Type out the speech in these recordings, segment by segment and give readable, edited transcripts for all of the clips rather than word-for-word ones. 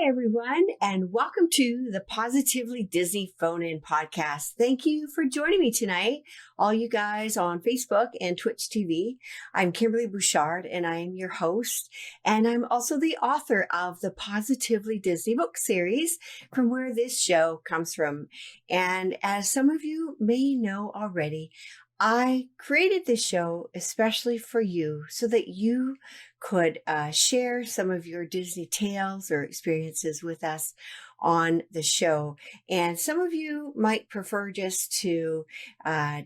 Hi, everyone, and welcome to the Positively Disney Phone-In podcast. Thank you for joining me tonight, all you guys on Facebook and Twitch TV. I'm Kimberley Bouchard, and I am your host, and I'm also the author of the Positively Disney book series, from where this show comes from. And as some of you may know already, I created this show especially for you so that you could share some of your Disney tales or experiences with us on the show. And some of you might prefer just to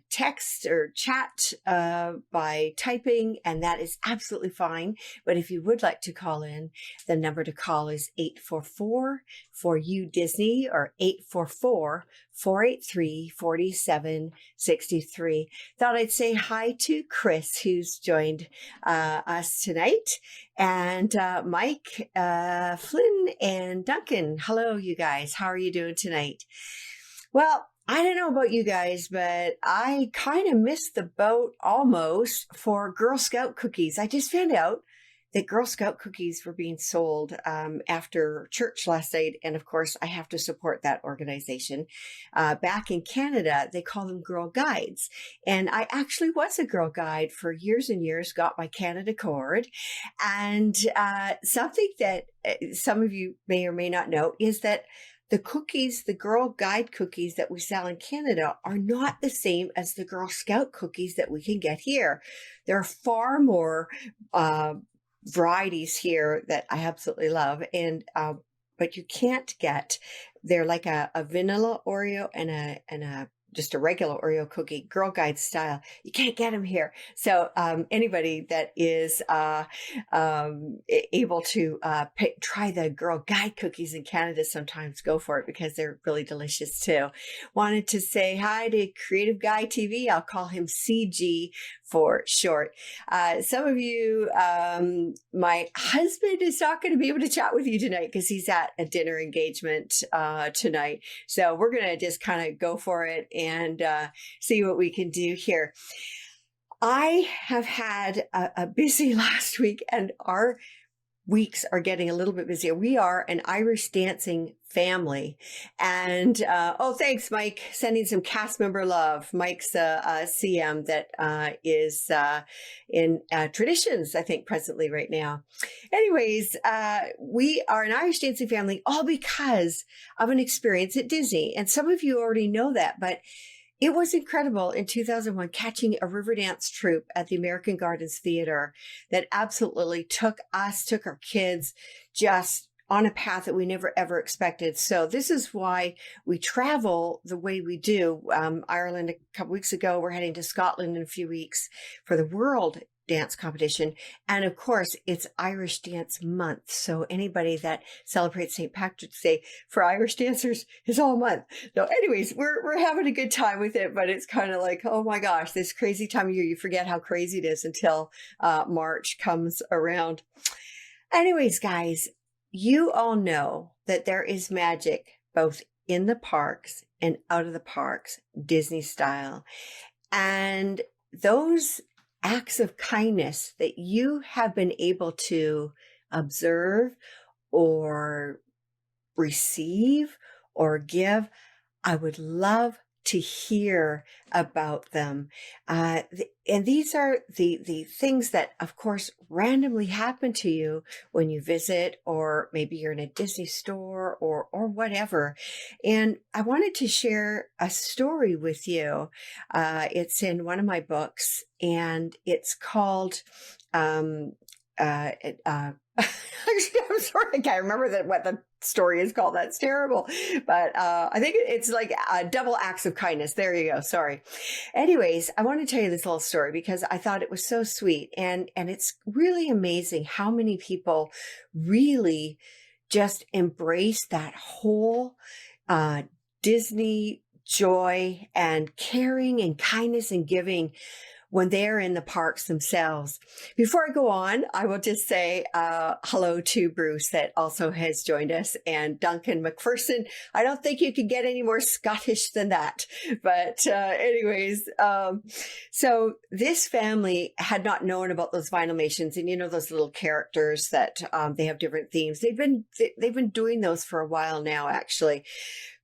text or chat by typing, and that is absolutely fine. But if you would like to call in, the number to call is 844-4U-DISNEY or 844-483-4763. Thought I'd say hi to Chris, who's joined us tonight, and Mike, Flynn, and Duncan. Hello, you guys. How are you doing tonight? Well, I don't know about you guys, but I kind of missed the boat almost for Girl Scout cookies. I just found out that Girl Scout cookies were being sold after church last night. And of course, I have to support that organization. Back in Canada, they call them Girl Guides. And I actually was a Girl Guide for years and years, got my Canada Cord. And something that some of you may or may not know is that the cookies, the Girl Guide cookies that we sell in Canada, are not the same as the Girl Scout cookies that we can get here. There are far more varieties here that I absolutely love, and but you can't get. They're like a vanilla Oreo and a just a regular Oreo cookie, Girl Guide style. You can't get them here. So anybody that is able to try the Girl Guide cookies in Canada, sometimes go for it because they're really delicious too. Wanted to say hi to Creative Guy TV. I'll call him CG for short. Some of you, my husband is not going to be able to chat with you tonight because he's at a dinner engagement tonight. So we're going to just kind of go for it and see what we can do here. I have had a busy last week, and our weeks are getting a little bit busier. We are an Irish dancing family. And, thanks, Mike, sending some cast member love. Mike's a CM that is in Traditions, I think, presently right now. Anyways, we are an Irish dancing family, all because of an experience at Disney. And some of you already know that, but it was incredible in 2001 catching a river dance troupe at the American Gardens Theater that absolutely took our kids just on a path that we never ever expected. So this is why we travel the way we do. Ireland a couple weeks ago, we're heading to Scotland in a few weeks for the World Dance competition. And of course, it's Irish Dance Month. So anybody that celebrates St. Patrick's Day for Irish dancers is all month. So anyways, we're having a good time with it, but it's kind of like, oh my gosh, this crazy time of year, you forget how crazy it is until March comes around. Anyways, guys, you all know that there is magic both in the parks and out of the parks, Disney style. And those acts of kindness that you have been able to observe or receive or give, I would love to hear about them. And these are the things that, of course, randomly happen to you when you visit, or maybe you're in a Disney store or whatever. And I wanted to share a story with you. It's in one of my books, and it's called Actually, I'm sorry, I can't remember what the story is called. That's terrible. But I think it's like Double Acts of Kindness. There you go. Sorry. Anyways, I want to tell you this little story because I thought it was so sweet. And it's really amazing how many people really just embrace that whole Disney joy and caring and kindness and giving when they're in the parks themselves. Before I go on, I will just say hello to Bruce that also has joined us, and Duncan McPherson. I don't think you could get any more Scottish than that. But anyways, so this family had not known about those Vinylmations, and those little characters that they have different themes. They've been doing those for a while now, actually.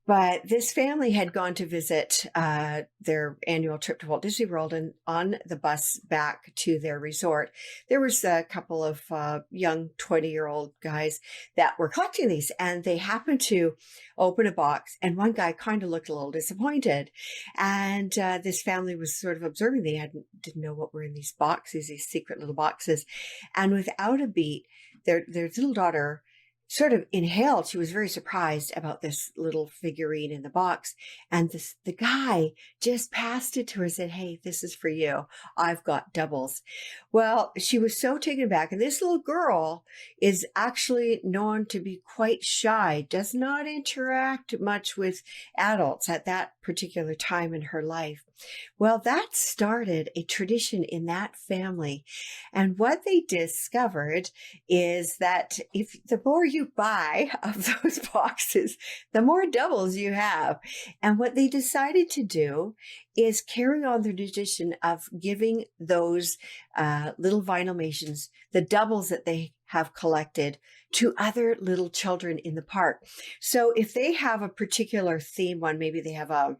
But this family had gone to visit their annual trip to Walt Disney World, and on the bus back to their resort, there was a couple of young 20-year-old guys that were collecting these, and they happened to open a box, and one guy kind of looked a little disappointed. And this family was sort of observing. They didn't know what were in these boxes, these secret little boxes. And without a beat, their little daughter sort of inhaled. She was very surprised about this little figurine in the box. And the guy just passed it to her and said, "Hey, this is for you. I've got doubles." Well, she was so taken aback. And this little girl is actually known to be quite shy, does not interact much with adults at that particular time in her life. Well, that started a tradition in that family. And what they discovered is that if the more you buy of those boxes, the more doubles you have. And what they decided to do is carry on the tradition of giving those little Vinylmations, the doubles that they have collected, to other little children in the park. So if they have a particular theme one, maybe they have a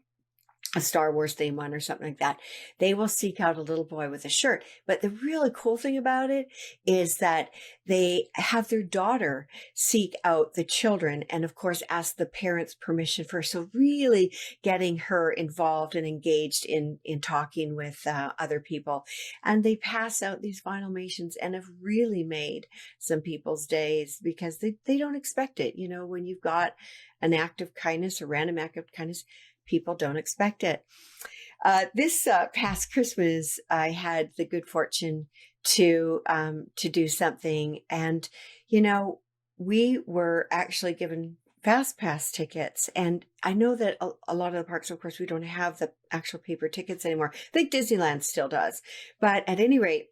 Star Wars theme one or something like that, they will seek out a little boy with a shirt. But the really cool thing about it is that they have their daughter seek out the children and, of course, ask the parents' permission first. So really getting her involved and engaged in talking with other people. And they pass out these Vinylmations and have really made some people's days because they don't expect it. When you've got an act of kindness, a random act of kindness, people don't expect it. This past Christmas, I had the good fortune to do something, and we were actually given Fast Pass tickets. And I know that a lot of the parks, of course, we don't have the actual paper tickets anymore. I think Disneyland still does, but at any rate,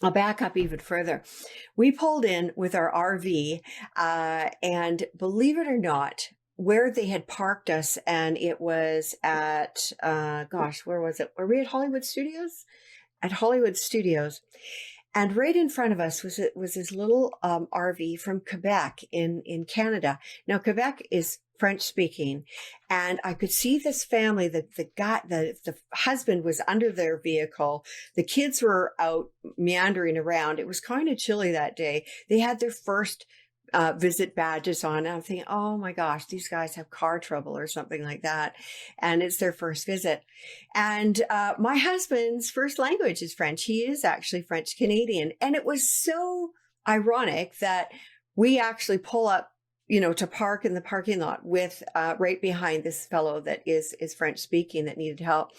I'll back up even further. We pulled in with our RV, and believe it or not, where they had parked us, and it was at, where was it? Were we at Hollywood Studios? At Hollywood Studios. And right in front of us was this little RV from Quebec in Canada. Now, Quebec is French speaking, and I could see this family. The husband was under their vehicle. The kids were out meandering around. It was kind of chilly that day. They had their first visit badges on. And I'm thinking, oh my gosh, these guys have car trouble or something like that. And it's their first visit. And my husband's first language is French. He is actually French Canadian. And it was so ironic that we actually pull up, to park in the parking lot with right behind this fellow that is French speaking that needed help.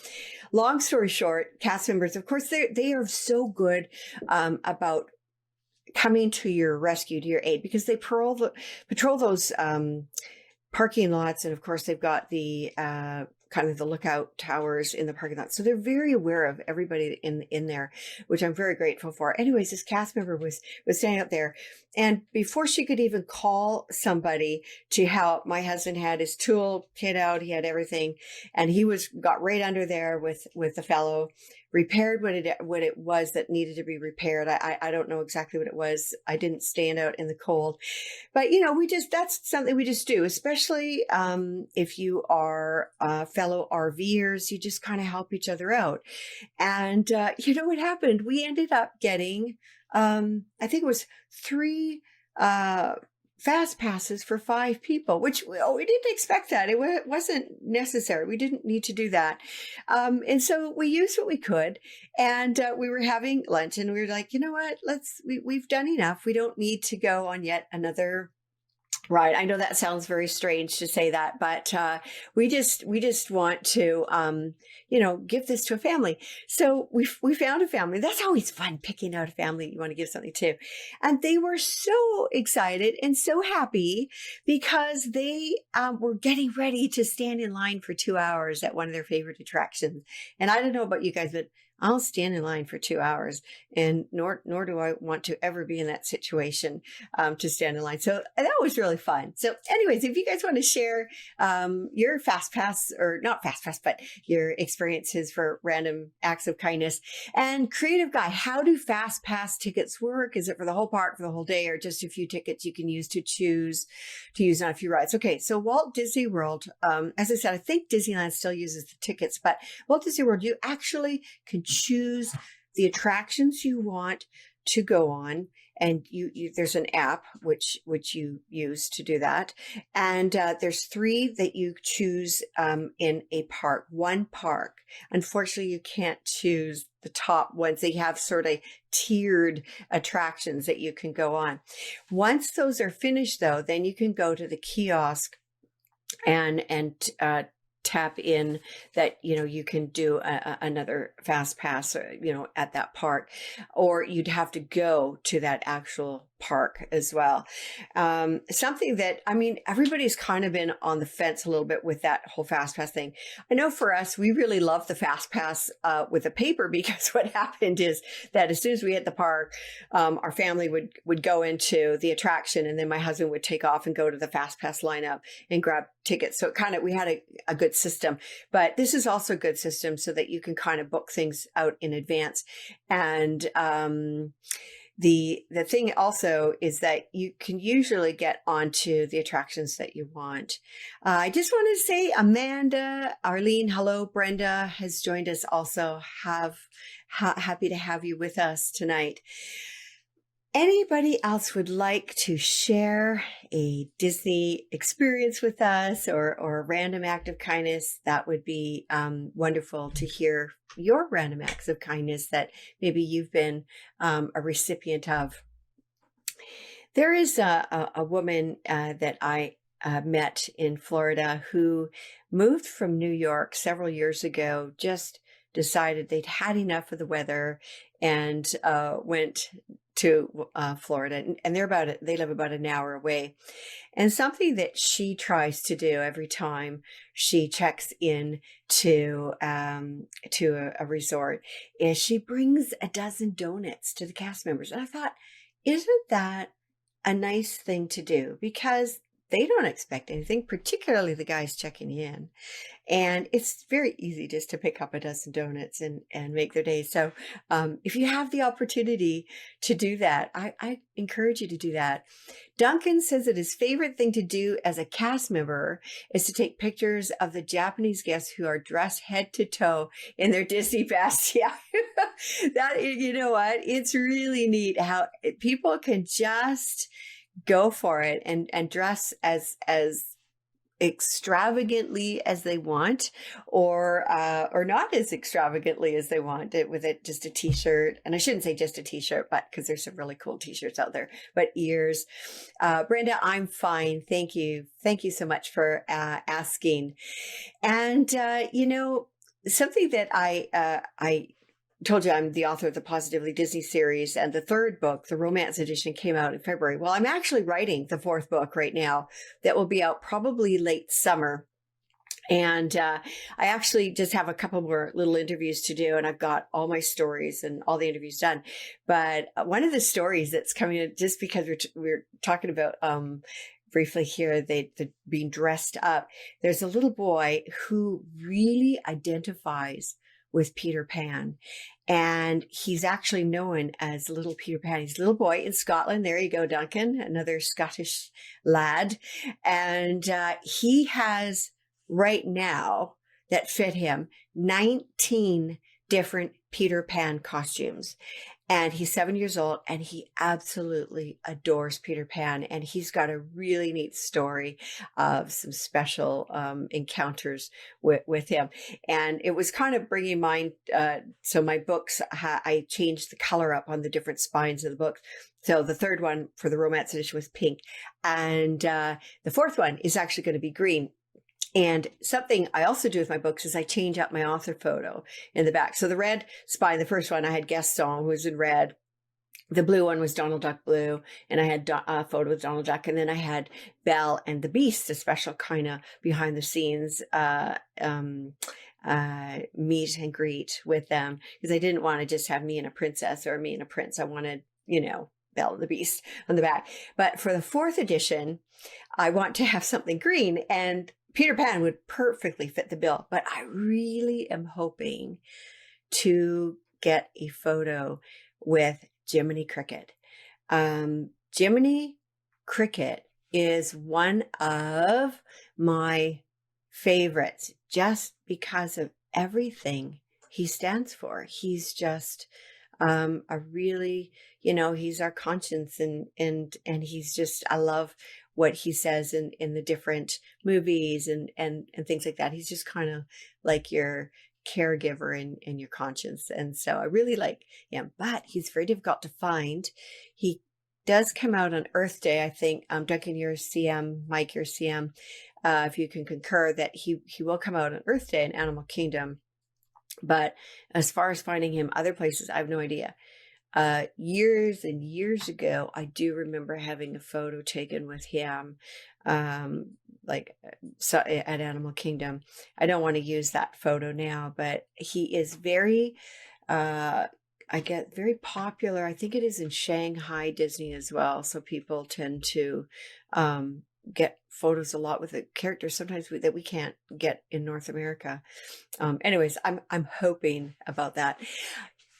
Long story short, cast members, of course, they are so good about coming to your rescue, to your aid, because they patrol those parking lots. And of course, they've got the kind of the lookout towers in the parking lot. So they're very aware of everybody in there, which I'm very grateful for. Anyways, this cast member was standing up there. And before she could even call somebody to help, my husband had his tool kit out. He had everything. And he got right under there with the fellow, repaired what it was that needed to be repaired. I don't know exactly what it was. I didn't stand out in the cold, but that's something we just do, especially if you are fellow RVers. You just kind of help each other out. And what happened? We ended up getting I think it was 3 fast passes for 5 people, which we didn't expect that. It wasn't necessary. We didn't need to do that. And so we used what we could, and we were having lunch, and we were like, you know what, we've done enough. We don't need to go on yet another ride. I know that sounds very strange to say that, but we just want to, give this to a family. So we found a family. That's always fun, picking out a family you want to give something to. And they were so excited and so happy because they were getting ready to stand in line for 2 hours at one of their favorite attractions. And I don't know about you guys, but I'll stand in line for 2 hours, and nor do I want to ever be in that situation to stand in line. So that was really fun. So, anyways, if you guys want to share your fast pass, or not fast pass, but your experiences for random acts of kindness. And Creative Guy, how do fast pass tickets work? Is it for the whole park, for the whole day, or just a few tickets you can use to choose to use on a few rides? Okay, so Walt Disney World, as I said, I think Disneyland still uses the tickets, but Walt Disney World, you actually can choose the attractions you want to go on. And there's an app which you use to do that. And there's 3 that you choose in a park, one park. Unfortunately, you can't choose the top ones. They have sort of tiered attractions that you can go on. Once those are finished, though, then you can go to the kiosk and tap in that, you can do another fast pass, at that park, or you'd have to go to that actual park as well. Something that, everybody's kind of been on the fence a little bit with that whole fast pass thing. I know for us, we really love the fast pass with the paper, because what happened is that as soon as we hit the park, our family would go into the attraction, and then my husband would take off and go to the fast pass lineup and grab tickets. So we had a good system, but this is also a good system so that you can kind of book things out in advance. And the thing also is that you can usually get onto the attractions that you want. I just want to say, Amanda, Arlene, hello, Brenda has joined us also. Happy to have you with us tonight. Anybody else would like to share a Disney experience with us, or a random act of kindness? That would be wonderful to hear your random acts of kindness that maybe you've been a recipient of. There is a woman that I met in Florida who moved from New York several years ago, just decided they'd had enough of the weather, and went to Florida, and they live about an hour away. And something that she tries to do every time she checks in to a resort is she brings a dozen donuts to the cast members. And I thought, isn't that a nice thing to do? Because they don't expect anything, particularly the guys checking in. And it's very easy just to pick up a dozen donuts and make their day. So if you have the opportunity to do that, I encourage you to do that. Duncan says that his favorite thing to do as a cast member is to take pictures of the Japanese guests who are dressed head to toe in their Disney best. Yeah, you know what? It's really neat how people can just go for it and dress as extravagantly as they want, or not as extravagantly as they want, with it just a t-shirt. And I shouldn't say just a t-shirt, but because there's some really cool t-shirts out there, but ears. Brenda, I'm fine. Thank you so much for asking. And something that I told you, I'm the author of the Positively Disney series, and the 3rd book, the romance edition, came out in February. Well, I'm actually writing the 4th book right now that will be out probably late summer. And I actually just have a couple more little interviews to do, and I've got all my stories and all the interviews done. But one of the stories that's coming in, just because we're talking about briefly here, the being dressed up, there's a little boy who really identifies with Peter Pan. And he's actually known as Little Peter Pan. He's a little boy in Scotland. There you go, Duncan, another Scottish lad. And he has right now, that fit him, 19 different Peter Pan costumes. And he's 7 years old, and he absolutely adores Peter Pan. And he's got a really neat story of some special encounters with him. And it was kind of bringing mind. So my books, I changed the color up on the different spines of the books. So the 3rd one for the romance edition was pink. And the 4th one is actually going to be green. And something I also do with my books is I change up my author photo in the back. So the red spine, the first one, I had Gaston, who was in red. The blue one was Donald Duck blue, and I had a photo with Donald Duck. And then I had Belle and the Beast, a special kind of behind the scenes meet and greet with them, because I didn't want to just have me and a princess or me and a prince. I wanted, Belle and the Beast on the back. But for the 4th edition, I want to have something green, and Peter Pan would perfectly fit the bill. But I really am hoping to get a photo with Jiminy Cricket. Jiminy Cricket is one of my favorites just because of everything he stands for. He's just a really, he's our conscience, and he's just, I love what he says in the different movies and things like that. He's just kind of like your caregiver and your conscience. And so I really like him, but he's very difficult to find. He does come out on Earth Day, I think. Duncan, your CM, Mike, your CM, if you can concur that he will come out on Earth Day in Animal Kingdom. But as far as finding him other places, I have no idea. Years and years ago, I do remember having a photo taken with him, so at Animal Kingdom. I don't want to use that photo now, but he is very, I get very popular. I think it is in Shanghai Disney as well. So people tend to get photos a lot with the characters sometimes that we can't get in North America. Anyways, I'm hoping about that.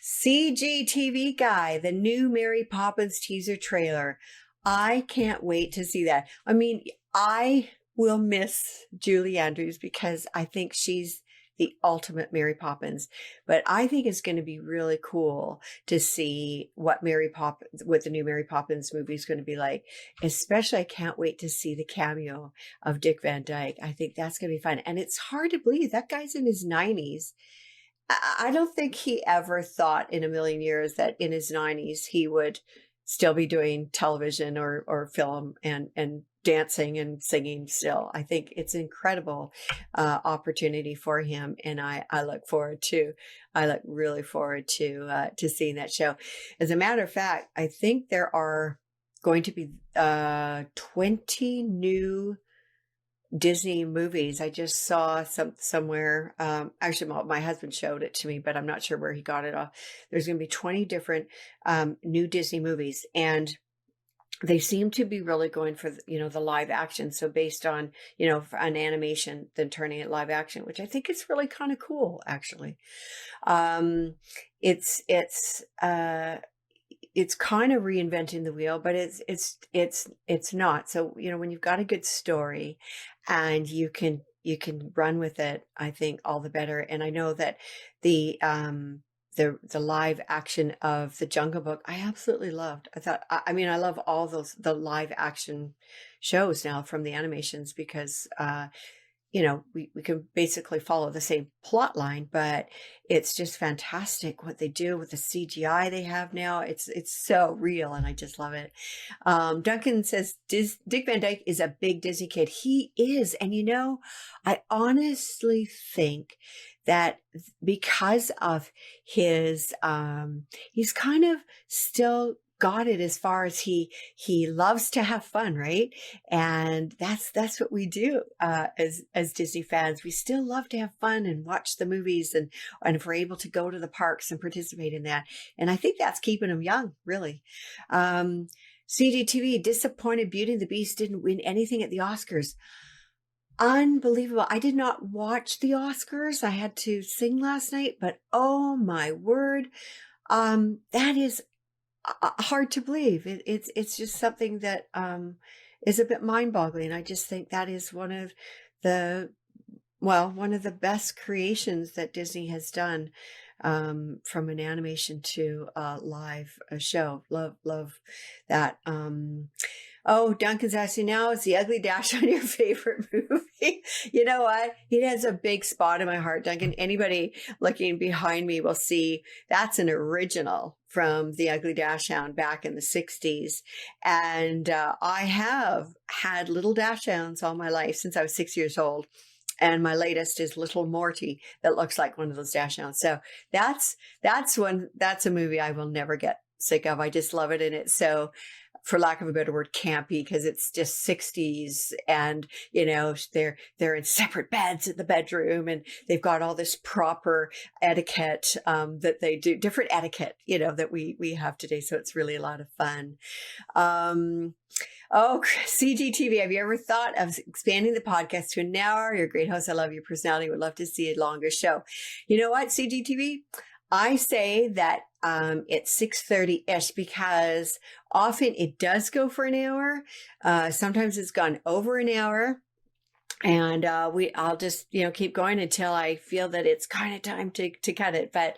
CGTV Guy, the new Mary Poppins teaser trailer. I can't wait to see that. I mean, I will miss Julie Andrews because I think she's the ultimate Mary Poppins, but I think it's going to be really cool to see what the new Mary Poppins movie is going to be like. Especially, I can't wait to see the cameo of Dick Van Dyke. I think that's going to be fun. And it's hard to believe that guy's in his 90s. I don't think he ever thought in a million years that in his 90s he would still be doing television or film and dancing and singing still. I think it's an incredible opportunity for him, and I look really forward to seeing that show. As a matter of fact, I think there are going to be 20 new Disney movies. I just saw somewhere. Actually, my husband showed it to me, but I'm not sure where he got it off. There's going to be 20 different new Disney movies, and they seem to be really going for the live action. So based on an animation, then turning it live action, which I think is really kind of cool, actually. It's kind of reinventing the wheel, but it's not. So when you've got a good story and you can run with it, I think all the better. And I know that the live action of the Jungle Book, I absolutely loved. I love all the live action shows now from the animations because, we can basically follow the same plot line, but it's just fantastic what they do with the CGI they have now. It's so real, and I just love it. Duncan says Dick Van Dyke is a big Disney kid. He is, and I honestly think that because of his, he's kind of still got it as far as he loves to have fun, right? And that's what we do as Disney fans. We still love to have fun and watch the movies, and if we're able to go to the parks and participate in that. And I think that's keeping him young, really. CGTV, disappointed Beauty and the Beast didn't win anything at the Oscars. Unbelievable. I did not watch the Oscars. I had to sing last night, but oh my word. That is hard to believe. It's just something that is a bit mind-boggling. I just think that is one of the best creations that Disney has done, from an animation to a live show. Love that. Duncan's asking now, is The Ugly Dash your favorite movie? You know what? It has a big spot in my heart, Duncan. Anybody looking behind me will see that's an original from The Ugly Dachshund back in the 60s. And I have had little dachshunds all my life since I was 6 years old. And my latest is Little Morty that looks like one of those dachshunds. So that's a movie I will never get sick of. I just love it. And it's so, for lack of a better word, campy, because it's just 60s, and they're in separate beds in the bedroom, and they've got all this proper etiquette, that they do, different etiquette, that we have today. So it's really a lot of fun. Oh, CGTV, have you ever thought of expanding the podcast to an hour? You're a great host. I love your personality. Would love to see a longer show. You know what, CGTV? I say that it's 6:30-ish, because often it does go for an hour. Sometimes it's gone over an hour. And I'll just keep going until I feel that it's kind of time to cut it. But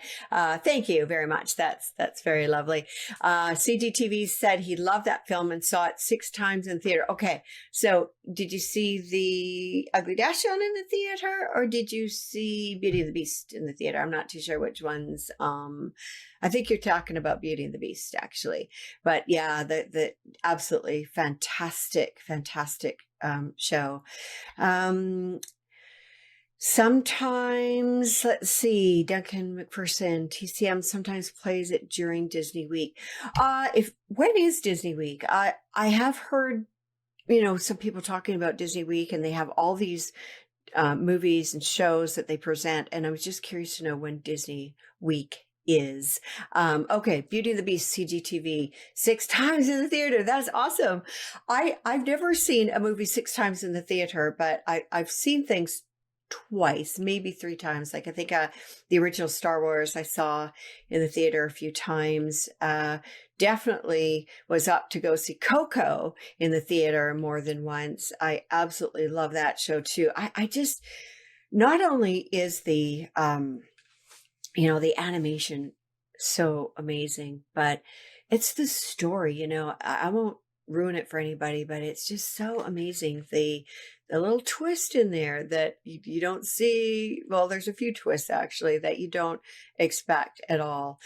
thank you very much. That's very lovely. CGTV said he loved that film and saw it 6 times in theater. Okay, so did you see The Ugly Dachshund in the theater, or did you see Beauty and the Beast in the theater? I'm not too sure which ones. I think you're talking about Beauty and the Beast, actually. But yeah, the absolutely fantastic show. Sometimes, let's see, Duncan McPherson, TCM sometimes plays it during Disney Week. When is Disney Week? I have heard, some people talking about Disney Week, and they have all these movies and shows that they present. And I was just curious to know when Disney Week is. Okay, Beauty and the Beast, CGTV, 6 times in the theater. That's awesome. I've never seen a movie 6 times in the theater, but I've seen things twice, maybe 3 times. Like I think the original Star Wars I saw in the theater a few times. Definitely was up to go see Coco in the theater more than once. I absolutely love that show too. I just, not only is the the animation so amazing, but it's the story. I won't ruin it for anybody, but it's just so amazing. The little twist in there that you don't see. Well, there's a few twists actually that you don't expect at all.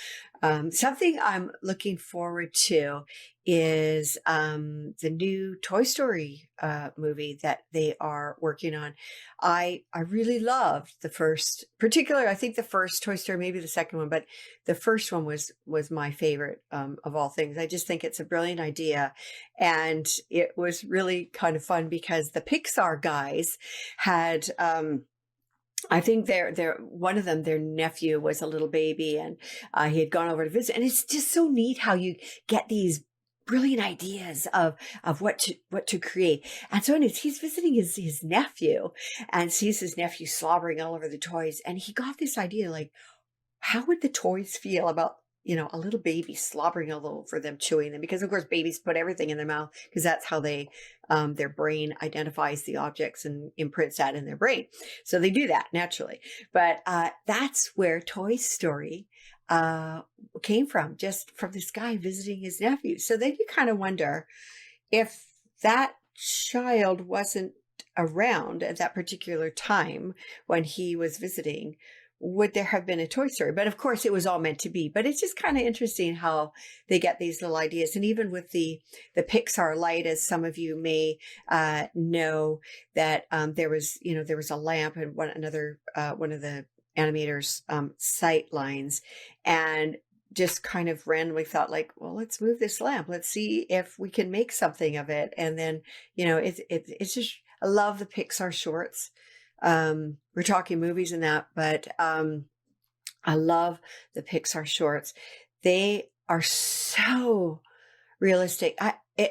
Something I'm looking forward to is the new Toy Story movie that they are working on. I really loved the first, particularly, I think the first Toy Story, maybe the second one, but the first one was my favorite of all things. I just think it's a brilliant idea. And it was really kind of fun because the Pixar guys had I think one of them, their nephew was a little baby, and he had gone over to visit. And it's just so neat how you get these brilliant ideas of what to create. And so anyways, he's visiting his nephew, and sees his nephew slobbering all over the toys. And he got this idea, like, how would the toys feel about a little baby slobbering all over them, chewing them? Because of course babies put everything in their mouth, because that's how they their brain identifies the objects and imprints that in their brain. So they do that naturally. But that's where Toy Story came from, just from this guy visiting his nephew. So then you kind of wonder, if that child wasn't around at that particular time when he was visiting, would there have been a Toy Story? But of course it was all meant to be. But it's just kind of interesting how they get these little ideas. And even with the Pixar light, as some of you may know, that there was a lamp and one of the animators' sight lines, and just kind of randomly thought, like, well, let's move this lamp. Let's see if we can make something of it. And then, it's just, I love the Pixar shorts. We're talking movies and that, but I love the Pixar shorts. They are so realistic.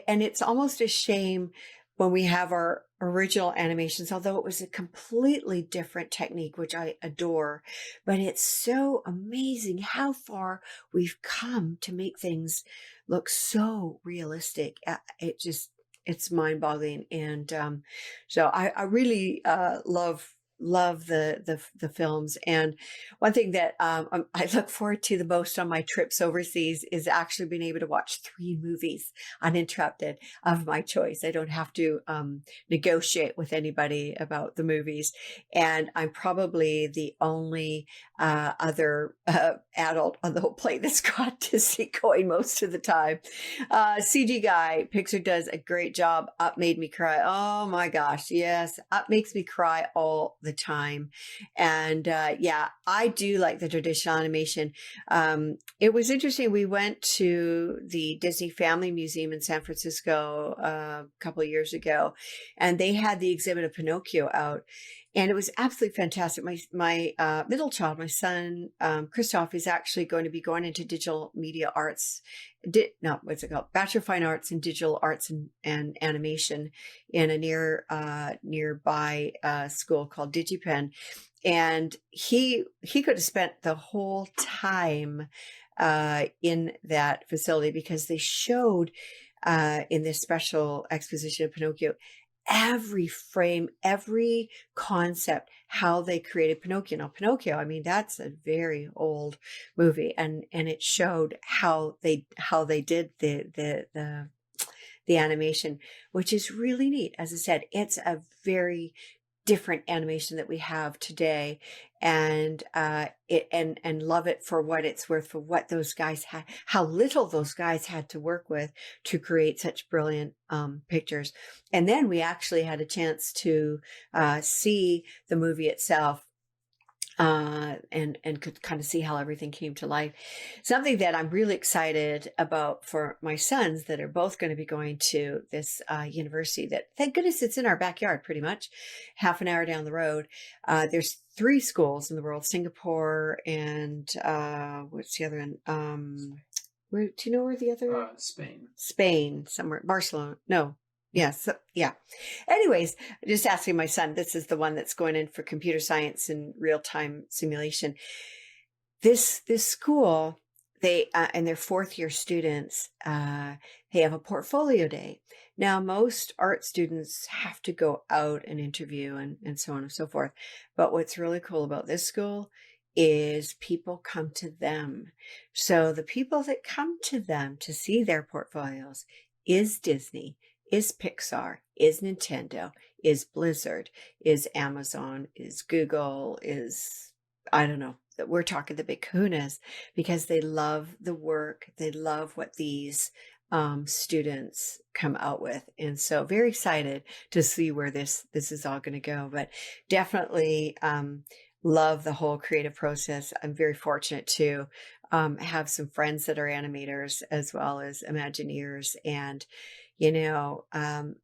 And it's almost a shame when we have our original animations, although it was a completely different technique, which I adore. But it's so amazing how far we've come to make things look so realistic. It's mind-boggling. And so I really love the films. And one thing that I look forward to the most on my trips overseas is actually being able to watch 3 movies uninterrupted of my choice. I don't have to negotiate with anybody about the movies. And I'm probably the only other adult on the whole plane that's got Disney going most of the time. CG guy, Pixar does a great job. Up made me cry. Oh my gosh, yes. Up makes me cry all the the time. And yeah, I do like the traditional animation. It was interesting. We went to the Disney Family Museum in San Francisco a couple of years ago, and they had the exhibit of Pinocchio out. And it was absolutely fantastic. My middle child, my son, Christoph, is actually going to be going into digital media arts. No, what's it called? Bachelor of Fine Arts in Digital Arts and Animation in a nearby school called DigiPen. And he could have spent the whole time in that facility, because they showed in this special exposition of Pinocchio every frame, every concept, how they created Pinocchio. Now, Pinocchio, I mean, that's a very old movie, and it showed how they did the animation, which is really neat. As I said, it's a very different animation that we have today, and and love it for what it's worth, for what those guys had, how little those guys had to work with to create such brilliant pictures. And then we actually had a chance to see the movie itself, and could kind of see how everything came to life. Something that I'm really excited about for my sons, that are both going to be going to this university that, thank goodness, it's in our backyard, pretty much half an hour down the road. There's 3 schools in the world: Singapore, and what's the other one? Where, do you know where the other? Spain, somewhere. Barcelona. No. Yes. Yeah. Anyways, just asking my son, this is the one that's going in for computer science and real-time simulation. This school, they and their 4th year students, they have a portfolio day. Now, most art students have to go out and interview and so on and so forth. But what's really cool about this school is people come to them. So the people that come to them to see their portfolios is Disney, is Pixar, is Nintendo, is Blizzard, is Amazon, is Google, is, I don't know, that we're talking the big kahunas, because they love the work. They love what these students come out with. And so very excited to see where this is all going to go, but definitely love the whole creative process. I'm very fortunate to have some friends that are animators as well as Imagineers. And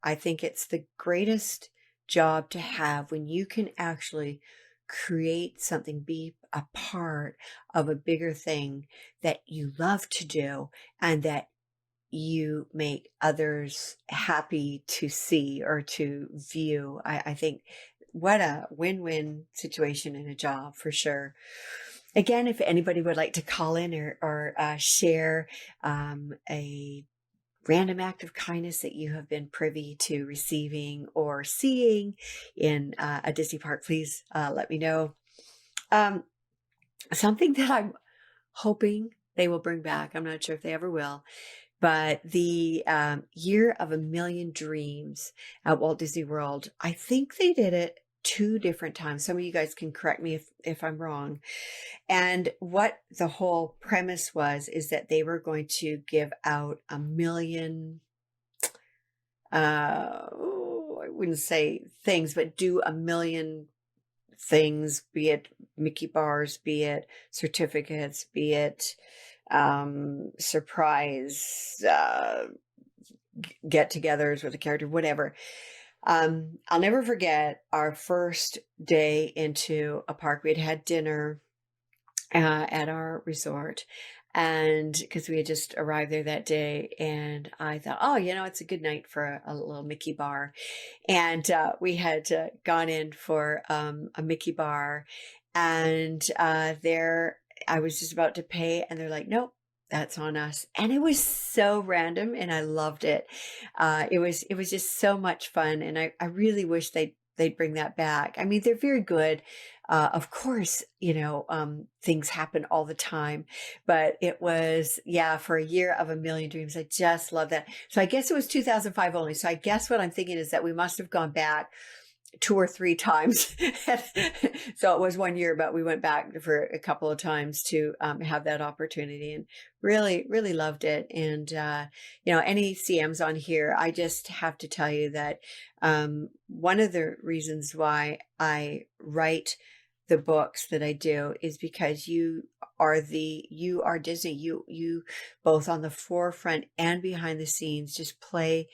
I think it's the greatest job to have when you can actually create something, be a part of a bigger thing that you love to do, and that you make others happy to see or to view. I think what a win-win situation in a job, for sure. Again, if anybody would like to call in or share a random act of kindness that you have been privy to receiving or seeing in a Disney park, please let me know. Something that I'm hoping they will bring back, I'm not sure if they ever will, but the Year of a Million Dreams at Walt Disney World, I think they did it 2 different times. Some of you guys can correct me if I'm wrong. And what the whole premise was is that they were going to give out 1 million, I wouldn't say things, but do 1 million things, be it Mickey bars, be it certificates, be it surprise get-togethers with a character, whatever. I'll never forget our first day into a park. We had dinner at our resort, and because we had just arrived there that day, and I thought, oh, it's a good night for a little Mickey bar. And we had gone in for a Mickey bar, and there I was just about to pay, and they're like, nope, that's on us. And it was so random, and I loved it. It was just so much fun, and I really wish they'd bring that back. I mean, they're very good. Of course, things happen all the time, but it was, for a Year of a Million Dreams. I just love that. So I guess it was 2005 only. So I guess what I'm thinking is that we must have gone back 2 or 3 times. So it was 1 year, but we went back for a couple of times to have that opportunity, and really, really loved it. And, any CMs on here, I just have to tell you that one of the reasons why I write the books that I do is because you are Disney. You both on the forefront and behind the scenes just play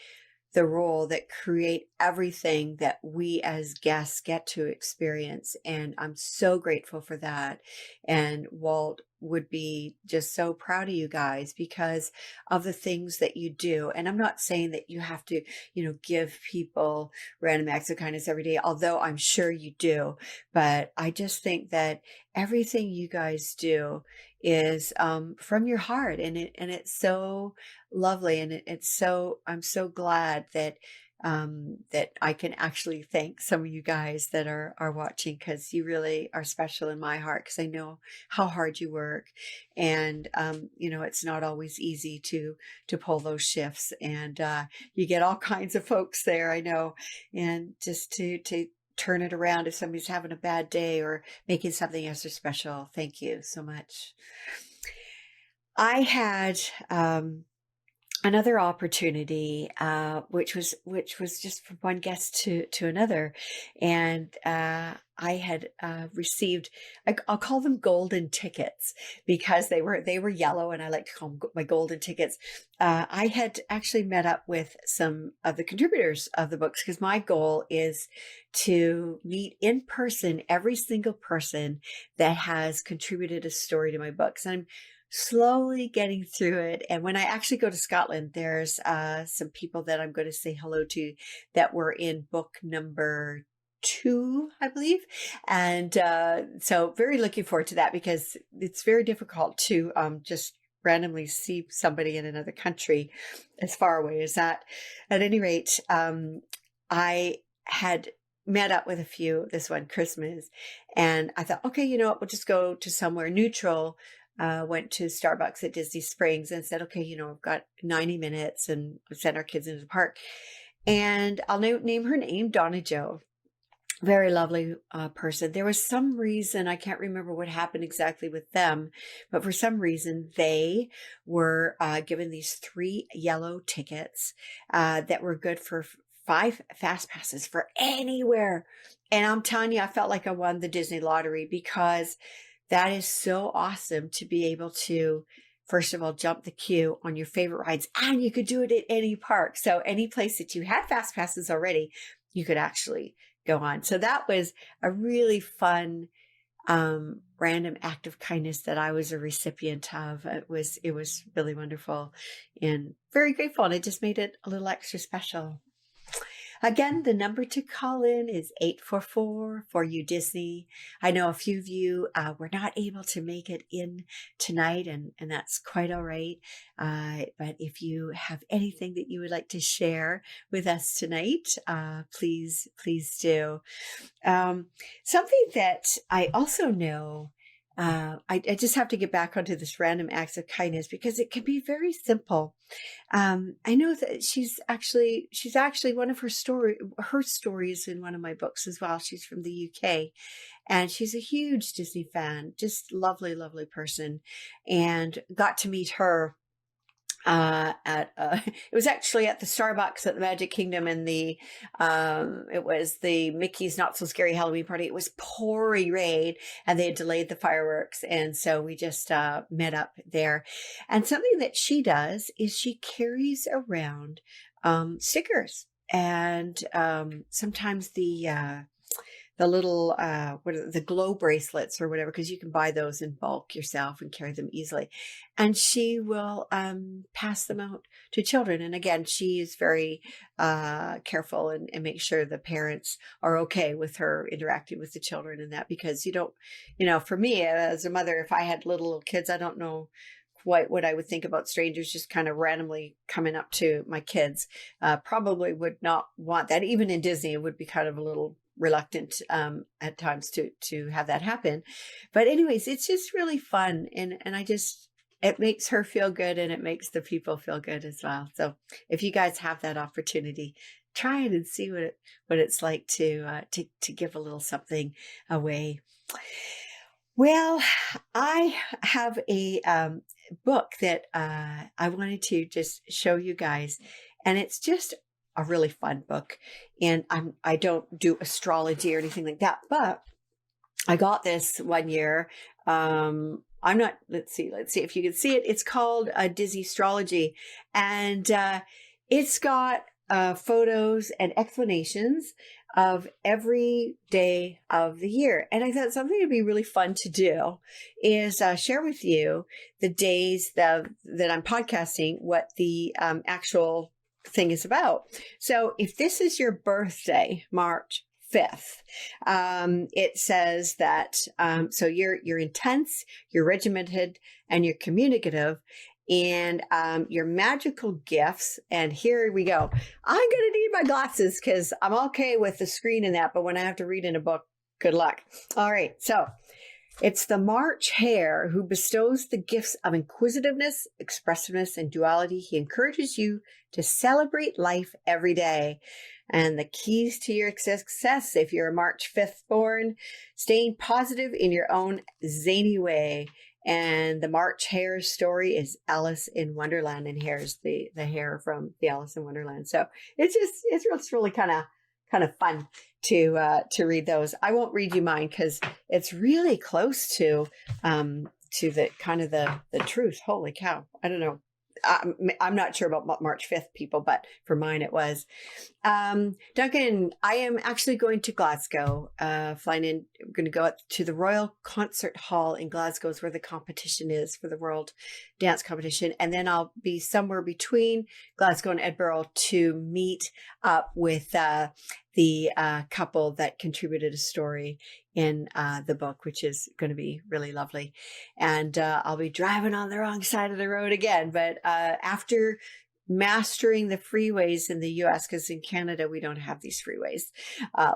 the role that create everything that we as guests get to experience. And I'm so grateful for that. And Walt would be just so proud of you guys because of the things that you do. And I'm not saying that you have to, give people random acts of kindness every day, although I'm sure you do. But I just think that everything you guys do is from your heart, and it's so lovely, and I'm so glad that that I can actually thank some of you guys that are watching, because you really are special in my heart, because I know how hard you work, and it's not always easy to pull those shifts, and you get all kinds of folks there, I know, and just to turn it around if somebody's having a bad day or making something extra special. Thank you so much. I had another opportunity, which was just from one guest to another, and I had received, I'll call them golden tickets, because they were yellow, and I like to call them my golden tickets. I had actually met up with some of the contributors of the books, because my goal is to meet in person every single person that has contributed a story to my books. And I'm slowly getting through it. And when I actually go to Scotland, there's some people that I'm going to say hello to that were in book number 2, I believe. And so very looking forward to that, because it's very difficult to just randomly see somebody in another country as far away as that. At any rate, I had met up with a few this one Christmas, and I thought, okay, you know what, we'll just go to somewhere neutral. Went to Starbucks at Disney Springs and said, okay, we've got 90 minutes, and sent our kids into the park. And I'll name her name, Donna Jo. Very lovely person. There was some reason, I can't remember what happened exactly with them, but for some reason they were given these 3 yellow tickets that were good for 5 fast passes for anywhere. And I'm telling you, I felt like I won the Disney lottery, because that is so awesome to be able to, first of all, jump the queue on your favorite rides, and you could do it at any park. So any place that you had fast passes already, you could actually go on. So that was a really fun, random act of kindness that I was a recipient of. It was really wonderful and very grateful. And it just made it a little extra special. Again, the number to call in is 844 for you Disney. I know a few of you were not able to make it in tonight, and that's quite all right. But if you have anything that you would like to share with us tonight, please do. Something that I also know, I just have to get back onto this random acts of kindness, because it can be very simple. I know that she's actually one of her stories in one of my books as well. She's from the UK, and she's a huge Disney fan, just lovely, lovely person, and got to meet her it was actually at the Starbucks at the Magic Kingdom, and it was the Mickey's Not So Scary Halloween Party. It was pouring rain, and they had delayed the fireworks, and so we just met up there. And something that she does is she carries around stickers, and sometimes the little the glow bracelets or whatever, because you can buy those in bulk yourself and carry them easily, and she will pass them out to children. And again, she is very careful and makes sure the parents are okay with her interacting with the children, and that, because you don't, for me as a mother, if I had little kids, I don't know quite what I would think about strangers just kind of randomly coming up to my kids. Probably would not want that. Even in Disney, it would be kind of a little reluctant at times to have that happen. But anyways, it's just really fun, and it makes her feel good, and it makes the people feel good as well. So if you guys have that opportunity, try it and see what it's like to give a little something away. Well, I have a book that I wanted to just show you guys, and it's just a really fun book. And I don't do astrology or anything like that, but I got this one year. I'm not. Let's see if you can see it. It's called Dizzy Astrology, and it's got photos and explanations of every day of the year. And I thought something would be really fun to do is share with you the days that I'm podcasting, what the actual thing is about. So if this is your birthday, March 5th, it says that, so you're intense, you're regimented, and you're communicative, and your magical gifts. And here we go. I'm going to need my glasses because I'm okay with the screen and that, but when I have to read in a book, good luck. All right. So it's the March hare who bestows the gifts of inquisitiveness, expressiveness, and duality. He encourages you to celebrate life every day. And the keys to your success, if you're a March 5th born, staying positive in your own zany way. And the March hare story is Alice in Wonderland, and here's the hare from the Alice in Wonderland. So it's really kind of fun to read those. I won't read you mine because it's really close to the kind of the truth. Holy cow! I don't know. I'm not sure about March 5th, people, but for mine it was. Duncan, I am actually going to Glasgow, flying in. I'm going to go up to the Royal Concert Hall in Glasgow, is where the competition is for the World Dance Competition. And then I'll be somewhere between Glasgow and Edinburgh to meet up with the couple that contributed a story in the book, which is going to be really lovely. And I'll be driving on the wrong side of the road again. But after mastering the freeways in the US, because in Canada, we don't have these freeways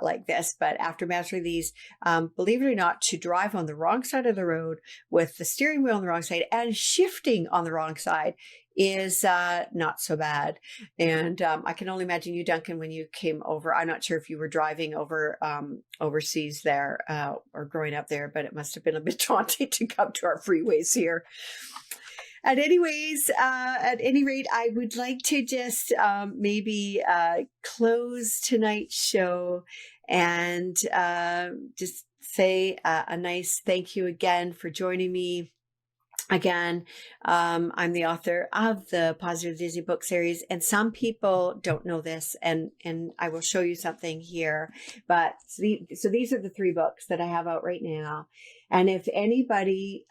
like this. But after mastering these, believe it or not, to drive on the wrong side of the road with the steering wheel on the wrong side and shifting on the wrong side is not so bad. And I can only imagine you, Duncan, when you came over. I'm not sure if you were driving over overseas there or growing up there, but it must have been a bit daunting to come to our freeways here. At any rate, I would like to just maybe close tonight's show and just say a nice thank you again for joining me. Again, I'm the author of the Positive Dizzy book series, and some people don't know this, and I will show you something here. But so these are the 3 books that I have out right now. And if anybody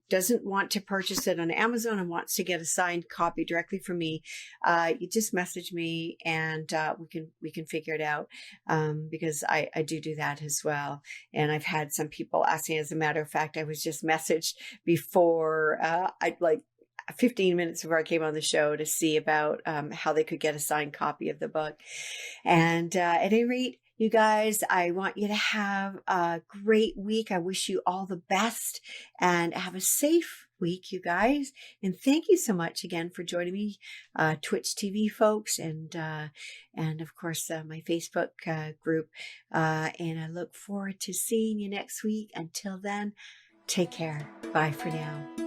doesn't want to purchase it on Amazon and wants to get a signed copy directly from me, you just message me and we can figure it out, because I do that as well. And I've had some people asking. As a matter of fact, I was just messaged before 15 minutes before I came on the show to see about how they could get a signed copy of the book. And at any rate, you guys, I want you to have a great week. I wish you all the best and have a safe week, you guys. And thank you so much again for joining me, Twitch TV folks, and of course my Facebook group. And I look forward to seeing you next week. Until then, take care. Bye for now.